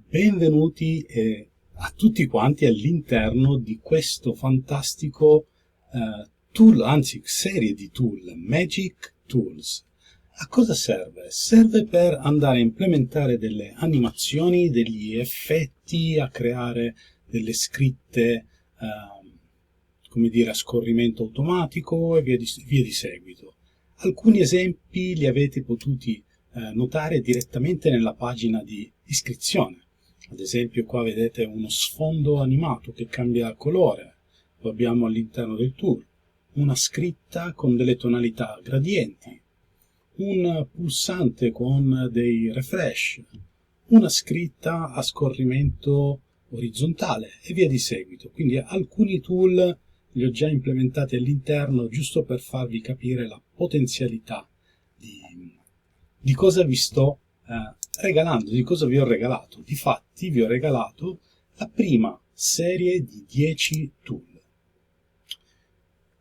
Benvenuti a tutti quanti all'interno di questo fantastico tool, anzi serie di tool, Magic Tools. A cosa serve? Serve per andare a implementare delle animazioni, degli effetti, a creare delle scritte, come dire, a scorrimento automatico e via di seguito. Alcuni esempi li avete potuti notare direttamente nella pagina di iscrizione. Ad esempio qua vedete uno sfondo animato che cambia colore, lo abbiamo all'interno del tool, una scritta con delle tonalità gradienti, un pulsante con dei refresh, una scritta a scorrimento orizzontale e via di seguito. Quindi alcuni tool li ho già implementati all'interno giusto per farvi capire la potenzialità di cosa vi sto regalando, di cosa vi ho regalato. Difatti vi ho regalato la prima serie di 10 tool.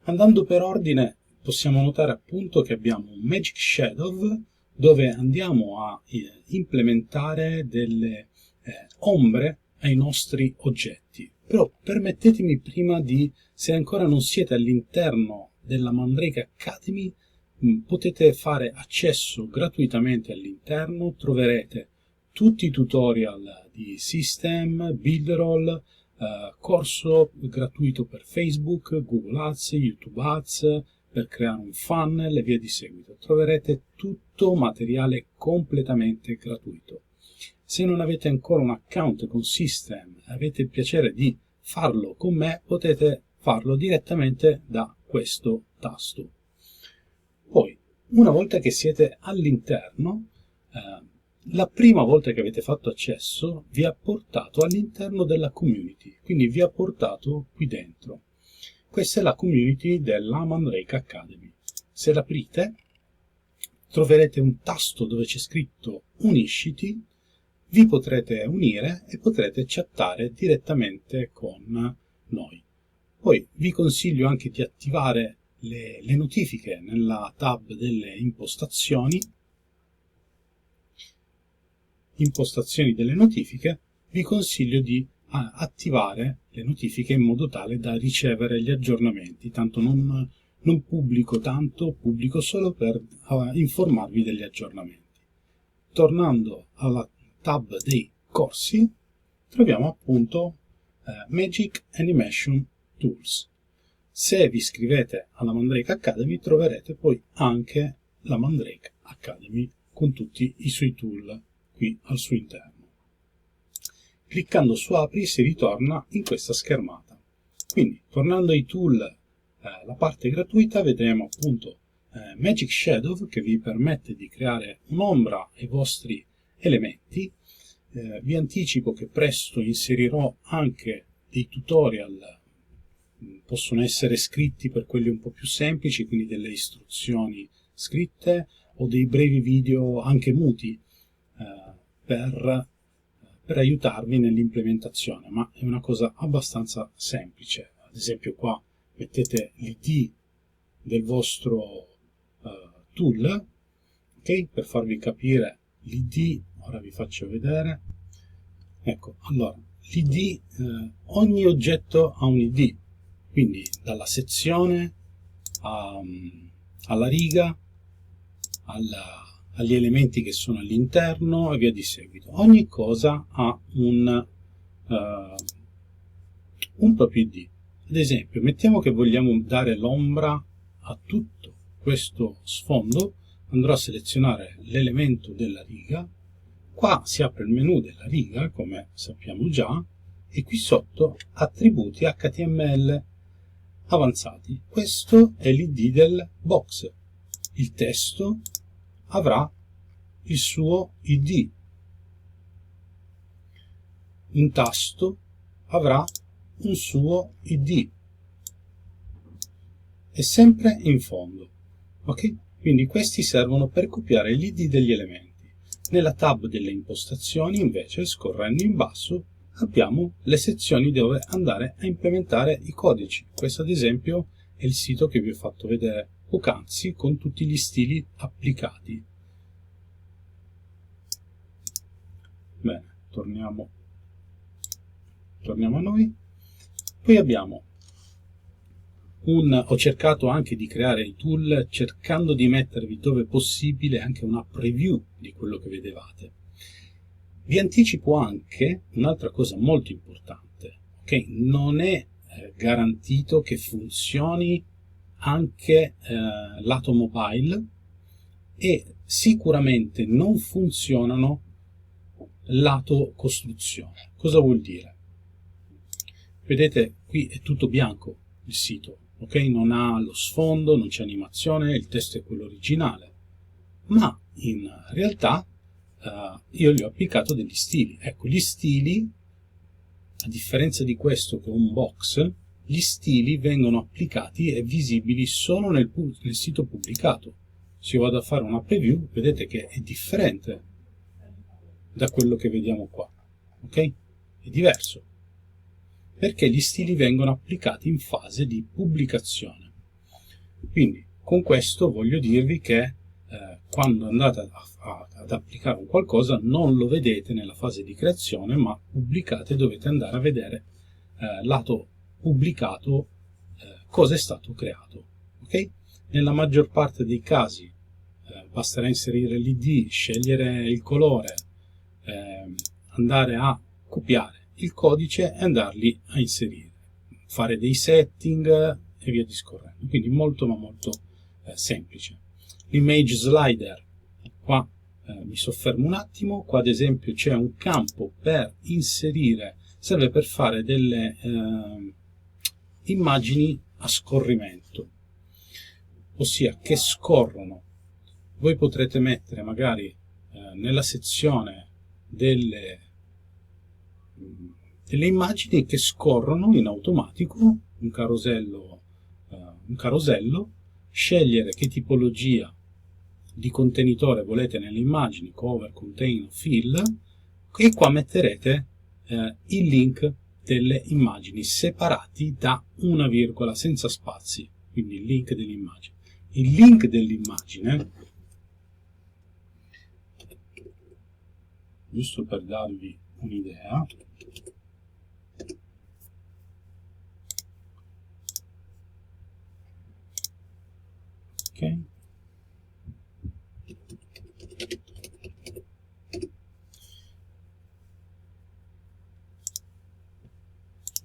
Andando per ordine possiamo notare appunto che abbiamo un Magic Shadow dove andiamo a implementare delle ombre ai nostri oggetti. Però permettetemi prima di, se ancora non siete all'interno della Mandrake Academy, potete fare accesso gratuitamente all'interno, troverete tutti i tutorial di System, Builderall, corso gratuito per Facebook, Google Ads, YouTube Ads, per creare un funnel e via di seguito. Troverete tutto materiale completamente gratuito. Se non avete ancora un account con System e avete il piacere di farlo con me, potete farlo direttamente da questo tasto. Poi, una volta che siete all'interno, la prima volta che avete fatto accesso vi ha portato all'interno della community, quindi vi ha portato qui dentro. Questa è la community della Mandrake Academy. Se l'aprite, troverete un tasto dove c'è scritto Unisciti, vi potrete unire e potrete chattare direttamente con noi. Poi vi consiglio anche di attivare le notifiche nella tab delle impostazioni delle notifiche. Vi consiglio di attivare le notifiche in modo tale da ricevere gli aggiornamenti. Tanto non pubblico tanto, pubblico solo per informarvi degli aggiornamenti. Tornando alla tab dei corsi, troviamo appunto Magic Animation Tools. Se vi iscrivete alla Mandrake Academy troverete poi anche la Mandrake Academy con tutti i suoi tool qui al suo interno. Cliccando su Apri si ritorna in questa schermata. Quindi, tornando ai tool, la parte gratuita, vedremo appunto Magic Shadow che vi permette di creare un'ombra ai vostri elementi. Vi anticipo che presto inserirò anche dei tutorial, possono essere scritti per quelli un po' più semplici, quindi delle istruzioni scritte o dei brevi video anche muti per aiutarvi nell'implementazione, ma è una cosa abbastanza semplice. Ad esempio qua mettete l'id del vostro tool, ok? Per farvi capire l'id, ora vi faccio vedere. Ecco, allora, l'id, ogni oggetto ha un id, quindi dalla sezione alla riga, agli elementi che sono all'interno e via di seguito. Ogni cosa ha un proprio id. Ad esempio, mettiamo che vogliamo dare l'ombra a tutto questo sfondo, andrò a selezionare l'elemento della riga, qua si apre il menu della riga, come sappiamo già, e qui sotto attributi HTML avanzati. Questo è l'id del box. Il testo avrà il suo id. Un tasto avrà un suo id. E sempre in fondo. Ok? Quindi questi servono per copiare l'id degli elementi. Nella tab delle impostazioni, invece, scorrendo in basso, abbiamo le sezioni dove andare a implementare i codici. Questo, ad esempio, è il sito che vi ho fatto vedere poc'anzi con tutti gli stili applicati. Bene, torniamo a noi. Poi abbiamo ho cercato anche di creare i tool cercando di mettervi dove possibile anche una preview di quello che vedevate. Vi anticipo anche un'altra cosa molto importante, ok? Non è garantito che funzioni anche lato mobile e sicuramente non funzionano lato costruzione. Cosa vuol dire? Vedete, qui è tutto bianco il sito, ok? Non ha lo sfondo, non c'è animazione, il testo è quello originale, ma in realtà io gli ho applicato degli stili. Ecco, gli stili, a differenza di questo che è un box, gli stili vengono applicati e visibili solo nel sito pubblicato. Se io vado a fare una preview, vedete che è differente da quello che vediamo qua, ok? È diverso, perché gli stili vengono applicati in fase di pubblicazione. Quindi, con questo voglio dirvi che quando andate ad applicare un qualcosa non lo vedete nella fase di creazione, ma pubblicate, dovete andare a vedere lato pubblicato cosa è stato creato, ok? Nella maggior parte dei casi basterà inserire l'id, scegliere il colore, andare a copiare il codice e andarli a inserire, fare dei setting e via discorrendo. Quindi molto ma molto semplice. L'image slider, qua mi soffermo un attimo. Qua ad esempio c'è un campo per inserire, serve per fare delle immagini a scorrimento, ossia che scorrono. Voi potrete mettere magari nella sezione delle immagini che scorrono in automatico, un carosello, scegliere che tipologia di contenitore volete nelle immagini, cover, contain, fill, e qua metterete il link delle immagini separati da una virgola, senza spazi, quindi il link dell'immagine. Il link dell'immagine, giusto per darvi un'idea, ok?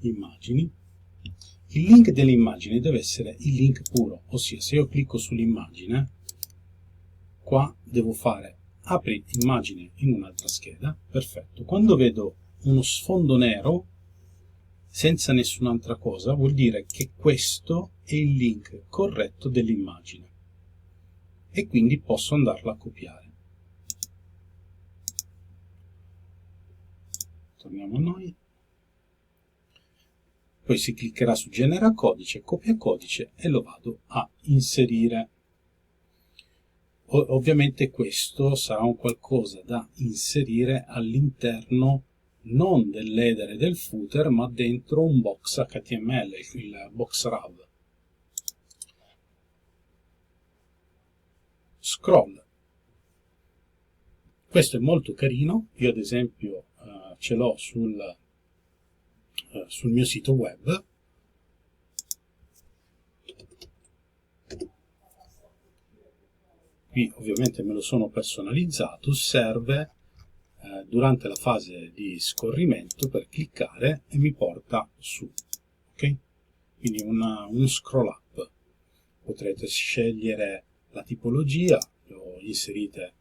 Immagini. Il link dell'immagine deve essere il link puro, ossia se io clicco sull'immagine, qua devo fare apri immagine in un'altra scheda, perfetto. Quando vedo uno sfondo nero senza nessun'altra cosa, vuol dire che questo è il link corretto dell'immagine e quindi posso andarla a copiare. Torniamo a noi. Poi si cliccherà su genera codice, copia codice e lo vado a inserire. Ovviamente questo sarà un qualcosa da inserire all'interno non dell'header e del footer, ma dentro un box HTML, il box raw. Scroll. Questo è molto carino, io ad esempio ce l'ho sul mio sito web. Qui ovviamente me lo sono personalizzato, serve durante la fase di scorrimento per cliccare e mi porta su, ok? Quindi uno scroll up. Potrete scegliere la tipologia, lo inserite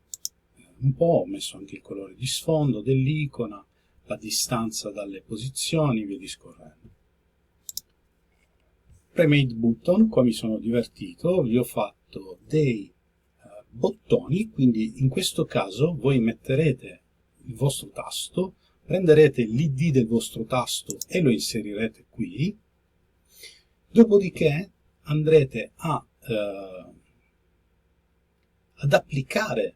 un po', ho messo anche il colore di sfondo dell'icona, la distanza dalle posizioni, via discorrendo. Premade button, qua mi sono divertito, vi ho fatto dei bottoni, quindi in questo caso voi metterete il vostro tasto, prenderete l'id del vostro tasto e lo inserirete qui, dopodiché andrete ad applicare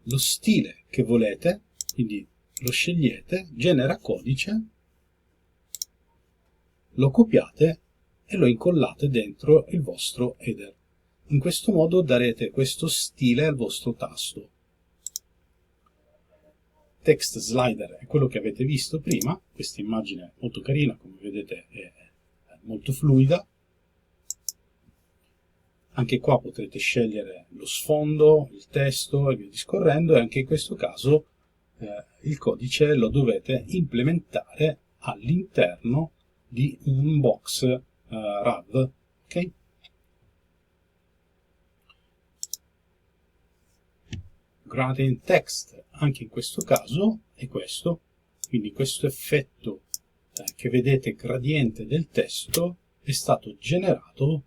lo stile che volete, quindi lo scegliete, genera codice, lo copiate e lo incollate dentro il vostro header. In questo modo darete questo stile al vostro tasto. text slider è quello che avete visto prima, questa immagine molto carina, come vedete è molto fluida. Anche qua potrete scegliere lo sfondo, il testo e via discorrendo, e anche in questo caso il codice lo dovete implementare all'interno di un box RAV, ok? Gradient text, anche in questo caso è questo, quindi questo effetto che vedete gradiente del testo è stato generato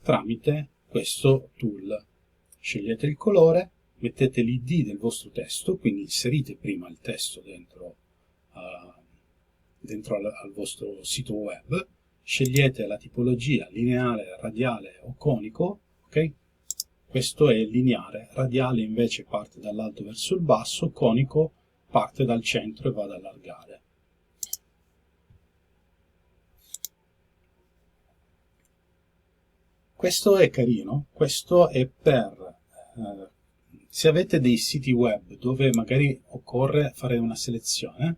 tramite questo tool. Scegliete il colore, mettete l'id del vostro testo, quindi inserite prima il testo dentro al vostro sito web, scegliete la tipologia lineare, radiale o conico, ok? Questo è lineare, radiale invece parte dall'alto verso il basso, conico parte dal centro e va ad allargare. Questo è carino, questo è per se avete dei siti web dove magari occorre fare una selezione,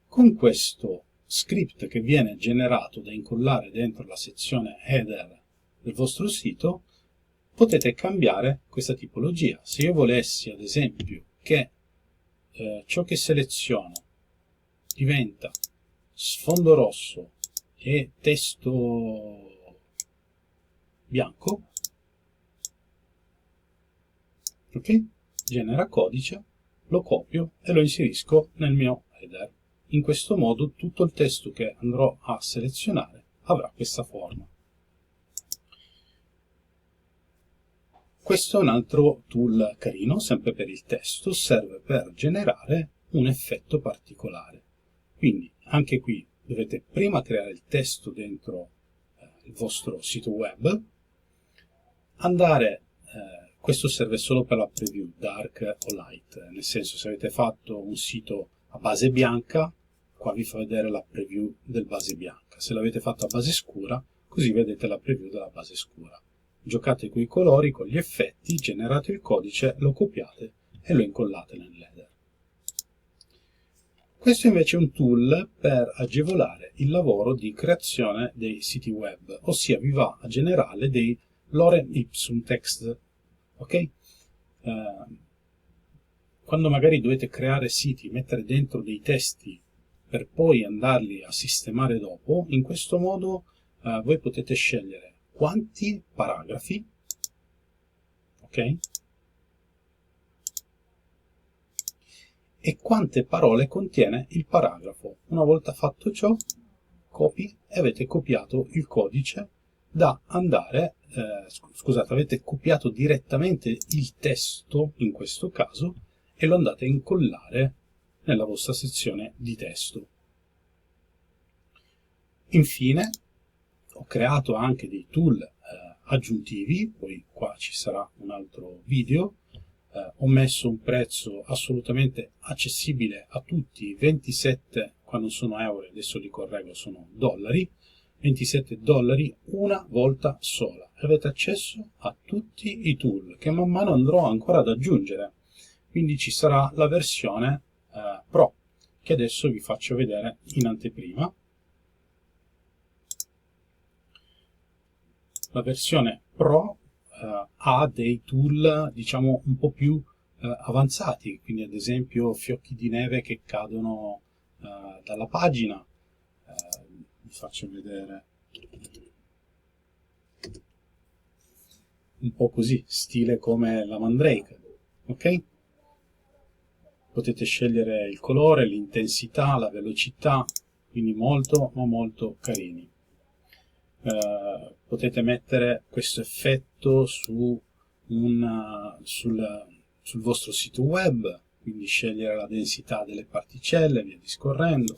con questo script che viene generato da incollare dentro la sezione header del vostro sito, potete cambiare questa tipologia. Se io volessi, ad esempio, che ciò che seleziono diventa sfondo rosso e testo bianco, ok? Genera codice, lo copio e lo inserisco nel mio header. In questo modo tutto il testo che andrò a selezionare avrà questa forma. Questo è un altro tool carino, sempre per il testo, serve per generare un effetto particolare. Quindi anche qui dovete prima creare il testo dentro il vostro sito web, questo serve solo per la preview dark o light, nel senso, se avete fatto un sito a base bianca, qua vi fa vedere la preview del base bianca. Se l'avete fatto a base scura, così vedete la preview della base scura. Giocate con i colori, con gli effetti, generate il codice, lo copiate e lo incollate nell'header. Questo invece è un tool per agevolare il lavoro di creazione dei siti web, ossia vi va a generare dei lorem ipsum text, ok? Quando magari dovete creare siti, mettere dentro dei testi per poi andarli a sistemare dopo, in questo modo voi potete scegliere quanti paragrafi, ok? E quante parole contiene il paragrafo. Una volta fatto ciò, copy, e avete copiato il codice da andare, avete copiato direttamente il testo, in questo caso, e lo andate a incollare nella vostra sezione di testo. Infine, ho creato anche dei tool aggiuntivi, poi qua ci sarà un altro video. Ho messo un prezzo assolutamente accessibile a tutti, 27, quando sono euro, adesso li correggo, sono dollari, 27 dollari una volta sola. Avete accesso a tutti i tool che man mano andrò ancora ad aggiungere. Quindi ci sarà la versione Pro, che adesso vi faccio vedere in anteprima. La versione Pro ha dei tool, diciamo, un po' più avanzati, quindi ad esempio fiocchi di neve che cadono dalla pagina. Vi faccio vedere un po' così, stile come la Mandrake, ok? Potete scegliere il colore, l'intensità, la velocità, quindi molto ma molto carini. Potete mettere questo effetto sul vostro sito web, quindi scegliere la densità delle particelle e via discorrendo.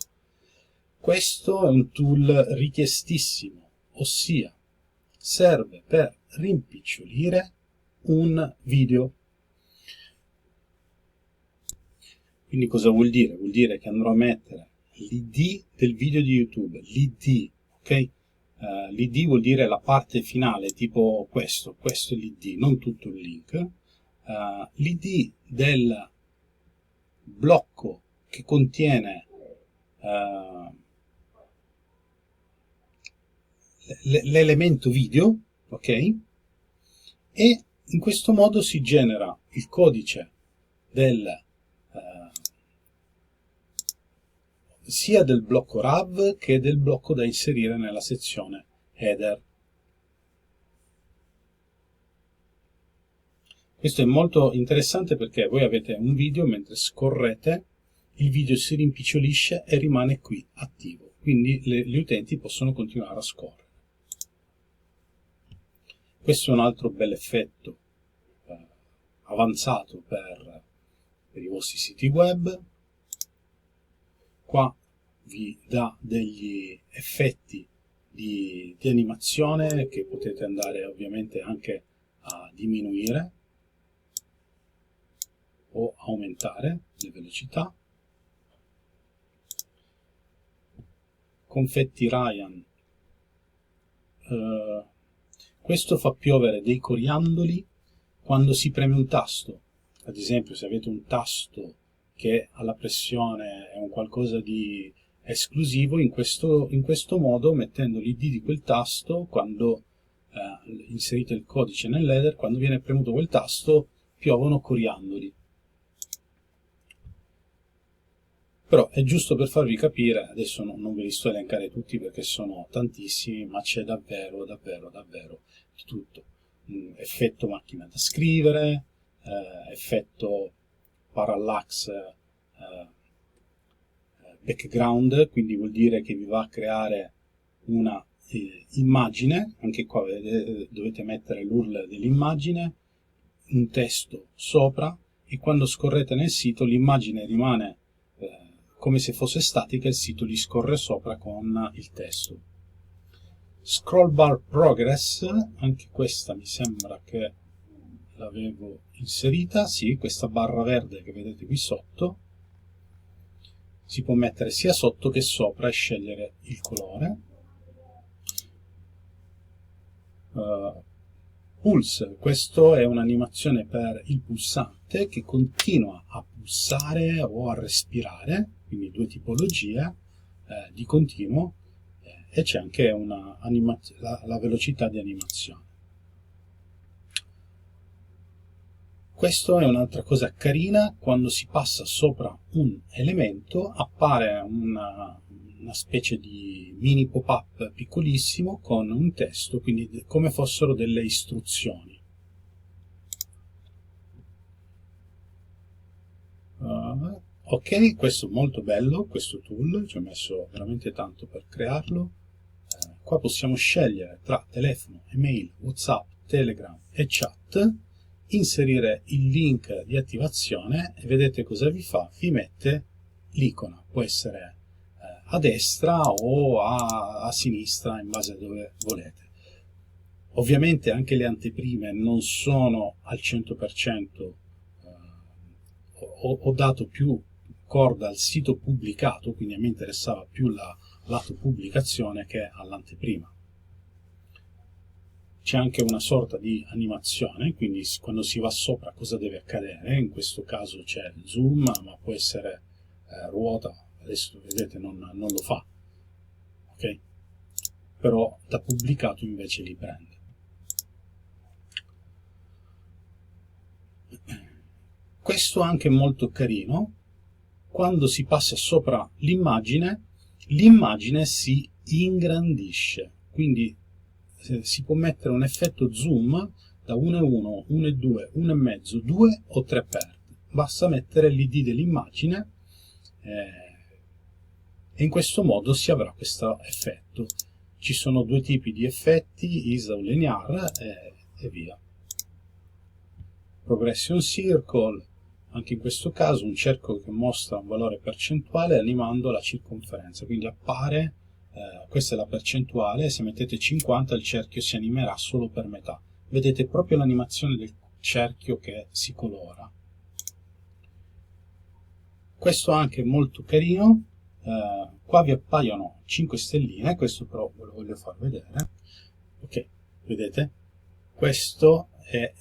Questo è un tool richiestissimo, ossia serve per rimpicciolire un video. Quindi cosa vuol dire? Vuol dire che andrò a mettere l'id del video di YouTube, l'id, ok? L'id vuol dire la parte finale, tipo questo è l'id, non tutto il link. L'id blocco che contiene l'elemento video, ok? E in questo modo si genera il codice sia del blocco RAV che del blocco da inserire nella sezione header. Questo è molto interessante perché voi avete un video, mentre scorrete il video si rimpicciolisce e rimane qui attivo, quindi gli utenti possono continuare a scorrere. Questo è un altro bel effetto avanzato per i vostri siti web. Qua vi dà degli effetti di animazione che potete andare ovviamente anche a diminuire o aumentare le velocità. Confetti Ryan, questo fa piovere dei coriandoli quando si preme un tasto. Ad esempio, se avete un tasto che alla pressione è un qualcosa di esclusivo, in questo modo, mettendo l'id di quel tasto, quando inserite il codice nell'header, quando viene premuto quel tasto piovono coriandoli. Però è giusto per farvi capire, adesso non ve li sto a elencare tutti perché sono tantissimi, ma c'è davvero di tutto. Effetto macchina da scrivere, effetto parallax background, quindi vuol dire che vi va a creare una immagine, anche qua dovete mettere l'URL dell'immagine, un testo sopra, e quando scorrete nel sito l'immagine rimane come se fosse statica, il sito gli scorre sopra con il testo. Scroll bar progress, anche questa mi sembra che l'avevo inserita, sì, questa barra verde che vedete qui sotto, si può mettere sia sotto che sopra e scegliere il colore. Pulse, questo è un'animazione per il pulsante che continua a pulsare o a respirare, quindi due tipologie di continuo, e c'è anche la velocità di animazione. Questo è un'altra cosa carina: quando si passa sopra un elemento appare una specie di mini pop-up piccolissimo con un testo, quindi come fossero delle istruzioni. Ok, questo è molto bello, questo tool, ci ho messo veramente tanto per crearlo. Qua possiamo scegliere tra telefono, email, WhatsApp, Telegram e chat, inserire il link di attivazione e vedete cosa vi fa? Vi mette l'icona, può essere a destra o a sinistra in base a dove volete. Ovviamente anche le anteprime non sono al 100%, ho dato più corda al sito pubblicato, quindi a me interessava più lato pubblicazione che all'anteprima. C'è anche una sorta di animazione, quindi quando si va sopra cosa deve accadere. In questo caso c'è il zoom, ma può essere ruota, adesso vedete non lo fa, ok? Però da pubblicato invece li prende. Questo anche è molto carino: quando si passa sopra l'immagine si ingrandisce, quindi si può mettere un effetto zoom da 1,1, 1,2, 1,5, 2 o 3 per. Basta mettere l'id dell'immagine e in questo modo si avrà questo effetto. Ci sono due tipi di effetti, ISA o linear, e via. Progression circle, anche in questo caso un cerchio che mostra un valore percentuale animando la circonferenza, quindi appare, questa è la percentuale, se mettete 50 il cerchio si animerà solo per metà. Vedete proprio l'animazione del cerchio che si colora. Questo anche è molto carino, qua vi appaiono 5 stelline, questo però ve lo voglio far vedere. Ok, vedete? Questo è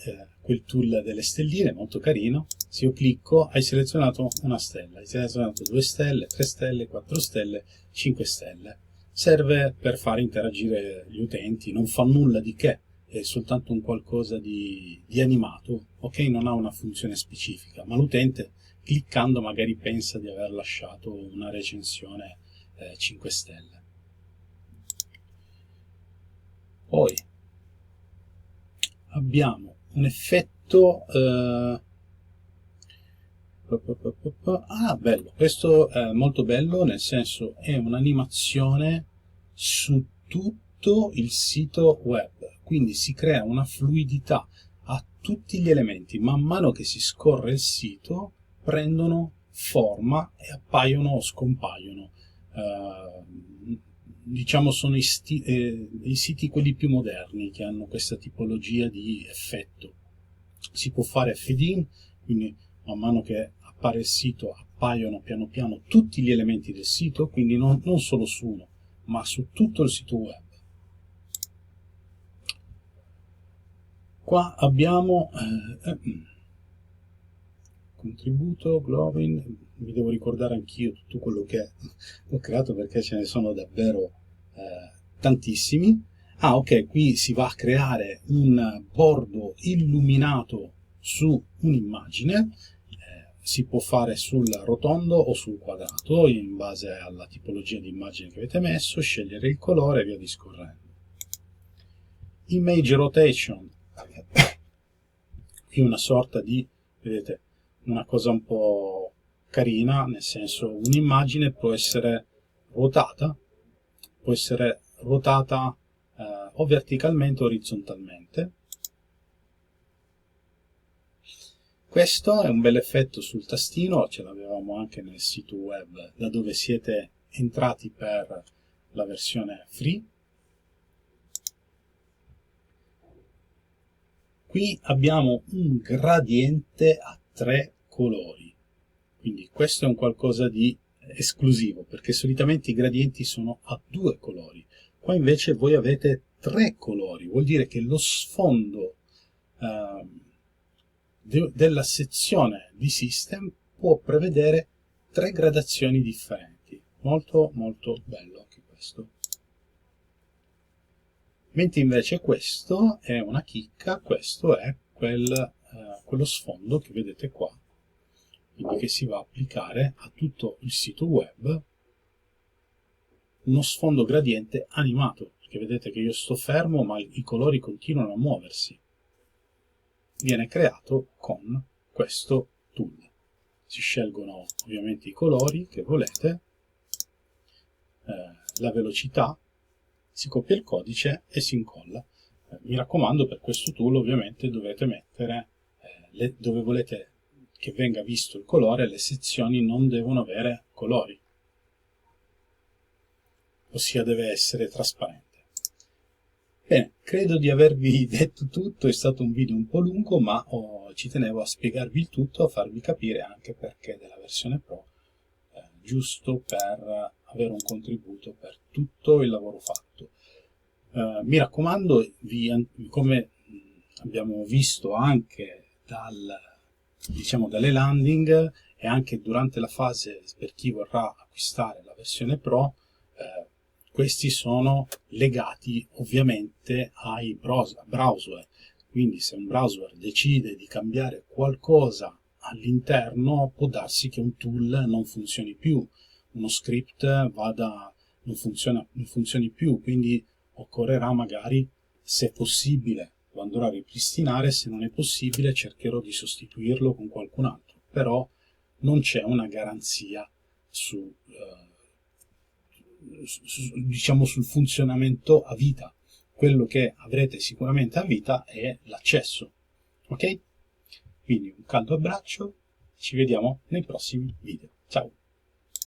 quel tool delle stelline, molto carino. Se io clicco, hai selezionato una stella, hai selezionato 2 stelle, 3 stelle, 4 stelle, 5 stelle. Serve per far interagire gli utenti, non fa nulla di che, è soltanto un qualcosa di animato, ok? Non ha una funzione specifica, ma l'utente cliccando magari pensa di aver lasciato una recensione 5 stelle. Poi abbiamo un effetto bello, questo è molto bello, nel senso è un'animazione su tutto il sito web, quindi si crea una fluidità a tutti gli elementi, man mano che si scorre il sito prendono forma e appaiono o scompaiono. Diciamo sono i siti quelli più moderni che hanno questa tipologia di effetto. Si può fare fade-in, quindi man mano che appare il sito appaiono piano piano tutti gli elementi del sito, quindi non solo su uno, ma su tutto il sito web. Qua abbiamo contributo, Glowing, mi devo ricordare anch'io tutto quello che ho creato perché ce ne sono davvero tantissimi. Ah, ok, qui si va a creare un bordo illuminato su un'immagine, si può fare sul rotondo o sul quadrato in base alla tipologia di immagine che avete messo, scegliere il colore e via discorrendo. Image rotation, qui una sorta di, vedete, una cosa un po' carina, nel senso un'immagine può essere ruotata o verticalmente o orizzontalmente. Questo è un bel effetto sul tastino, ce l'avevamo anche nel sito web da dove siete entrati per la versione free. Qui abbiamo un gradiente a 3 colori, quindi questo è un qualcosa di esclusivo, perché solitamente i gradienti sono a 2 colori. Qua invece voi avete 3 colori, vuol dire che lo sfondo della sezione di system può prevedere 3 gradazioni differenti. Molto molto bello anche questo. Mentre invece questo è una chicca, questo è quello sfondo che vedete qua, quindi che si va a applicare a tutto il sito web, uno sfondo gradiente animato, perché vedete che io sto fermo ma i colori continuano a muoversi. Viene creato con questo tool. Si scelgono ovviamente i colori che volete, la velocità, si copia il codice e si incolla. Mi raccomando, per questo tool ovviamente dovete mettere dove volete che venga visto il colore, le sezioni non devono avere colori, ossia deve essere trasparente. Bene, credo di avervi detto tutto, è stato un video un po' lungo, ma ci tenevo a spiegarvi il tutto, a farvi capire anche perché della versione Pro, giusto per avere un contributo per tutto il lavoro fatto. Mi raccomando, come abbiamo visto anche dalle landing e anche durante la fase per chi vorrà acquistare la versione Pro, questi sono legati ovviamente ai browser, quindi se un browser decide di cambiare qualcosa all'interno può darsi che un tool non funzioni più, uno script non funzioni più, quindi occorrerà magari, se possibile, lo andrò a ripristinare, se non è possibile cercherò di sostituirlo con qualcun altro, però non c'è una garanzia diciamo sul funzionamento a vita. Quello che avrete sicuramente a vita è l'accesso, ok? Quindi un caldo abbraccio, ci vediamo nei prossimi video. Ciao!